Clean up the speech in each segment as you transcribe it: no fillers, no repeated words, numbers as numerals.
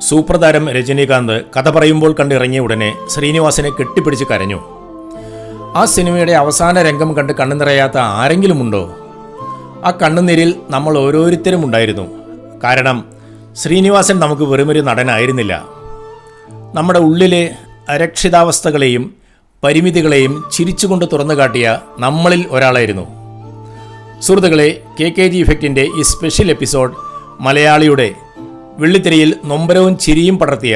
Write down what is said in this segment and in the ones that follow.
Super താരം രജനീകാന്ത് കഥ പറയുമ്പോൾ കണ്ടിറങ്ങിയ ഉടനെ ശ്രീനിവാസനെ കെട്ടിപ്പിടിച്ച് കരഞ്ഞു. ആ സിനിമയുടെ അവസാന രംഗം കണ്ട് കണ്ണു നിറയാത്ത ആരെങ്കിലും ഉണ്ടോ? ആ കണ്ണുനീരിൽ നമ്മൾ ഓരോരുത്തരും ഉണ്ടായിരുന്നു. കാരണം ശ്രീനിവാസൻ നമുക്ക് വെറുമൊരു നടനായിരുന്നില്ല. നമ്മുടെ ഉള്ളിലെ അരക്ഷിതാവസ്ഥകളെയും പരിമിതികളെയും ചിരിച്ചുകൊണ്ട് തുറന്നു കാട്ടിയ നമ്മളിൽ ഒരാളായിരുന്നു. സുഹൃത്തുക്കളെ, KKG ഇഫക്റ്റിൻ്റെ ഈ സ്പെഷ്യൽ എപ്പിസോഡ് മലയാളിയുടെ വെള്ളിത്തിരയിൽ നൊമ്പരവും ചിരിയും പടർത്തിയ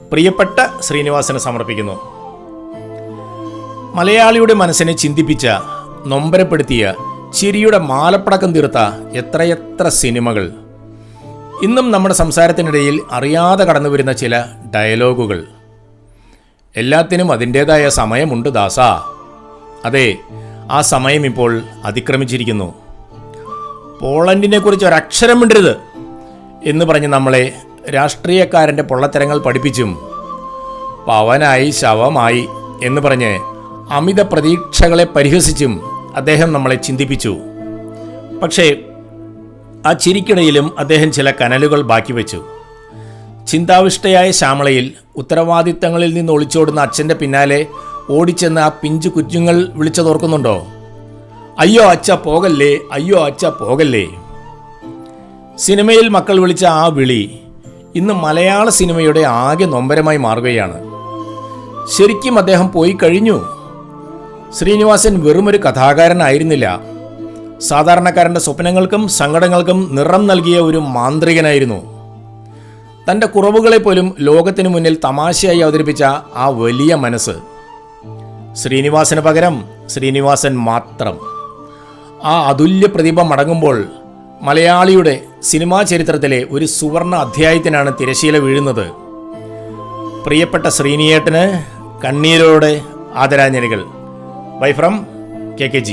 പ്രിയപ്പെട്ട ശ്രീനിവാസന് സമർപ്പിക്കുന്നു. മലയാളിയുടെ മനസ്സിനെ ചിന്തിപ്പിച്ച, നൊമ്പരപ്പെടുത്തിയ, ചിരിയുടെ മാലപ്പടക്കം തീർത്ത എത്രയെത്ര സിനിമകൾ. ഇന്നും നമ്മുടെ സംസാരത്തിനിടയിൽ അറിയാതെ കടന്നു വരുന്ന ചില ഡയലോഗുകൾ. എല്ലാത്തിനും അതിൻ്റേതായ സമയമുണ്ട് ദാസാ. അതെ, ആ സമയം ഇപ്പോൾ അതിക്രമിച്ചിരിക്കുന്നു. പോളണ്ടിനെക്കുറിച്ച് ഒരക്ഷരം മിണ്ടരുത് എന്ന് പറഞ്ഞ് നമ്മളെ രാഷ്ട്രീയക്കാരൻ്റെ പൊള്ളത്തരങ്ങൾ പഠിപ്പിച്ചും പവനായി ശവമായി എന്ന് പറഞ്ഞ് അമിത പ്രതീക്ഷകളെ പരിഹസിച്ചും അദ്ദേഹം നമ്മളെ ചിന്തിപ്പിച്ചു. പക്ഷേ ആ ചിരിക്കിടയിലും അദ്ദേഹം ചില കനലുകൾ ബാക്കി വെച്ചു. ചിന്താവിഷ്ടയായ ശ്യാമളയിൽ ഉത്തരവാദിത്തങ്ങളിൽ നിന്ന് ഒളിച്ചോടുന്ന അച്ഛൻ്റെ പിന്നാലെ ഓടിച്ചെന്ന് ആ പിഞ്ചു കുഞ്ഞുങ്ങൾ വിളിച്ചതോർക്കുന്നുണ്ടോ? അയ്യോ അച്ഛ പോകല്ലേ, അയ്യോ അച്ഛ പോകല്ലേ. സിനിമയിൽ മക്കൾ വിളിച്ച ആ വിളി ഇന്ന് മലയാള സിനിമയുടെ ആകെ നൊമ്പരമായി മാറുകയാണ്. ശരിക്കും അദ്ദേഹം പോയി കഴിഞ്ഞു. ശ്രീനിവാസൻ വെറുമൊരു കഥാകാരനായിരുന്നില്ല. സാധാരണക്കാരൻ്റെ സ്വപ്നങ്ങൾക്കും സങ്കടങ്ങൾക്കും നിറം നൽകിയ ഒരു മാന്ത്രികനായിരുന്നു. തൻ്റെ കുറവുകളെ പോലും ലോകത്തിനു മുന്നിൽ തമാശയായി അവതരിപ്പിച്ച ആ വലിയ മനസ്സ്. ശ്രീനിവാസന് പകരം ശ്രീനിവാസൻ മാത്രം. ആ അതുല്യ പ്രതിഭ മടങ്ങുമ്പോൾ മലയാളിയുടെ സിനിമാ ചരിത്രത്തിലെ ഒരു സുവർണ അധ്യായത്തിനാണ് തിരശീല വീഴുന്നത്. പ്രിയപ്പെട്ട ശ്രീനിയേട്ടന് കണ്ണീരോടെ ആദരാഞ്ജലികൾ. Bye from KKG.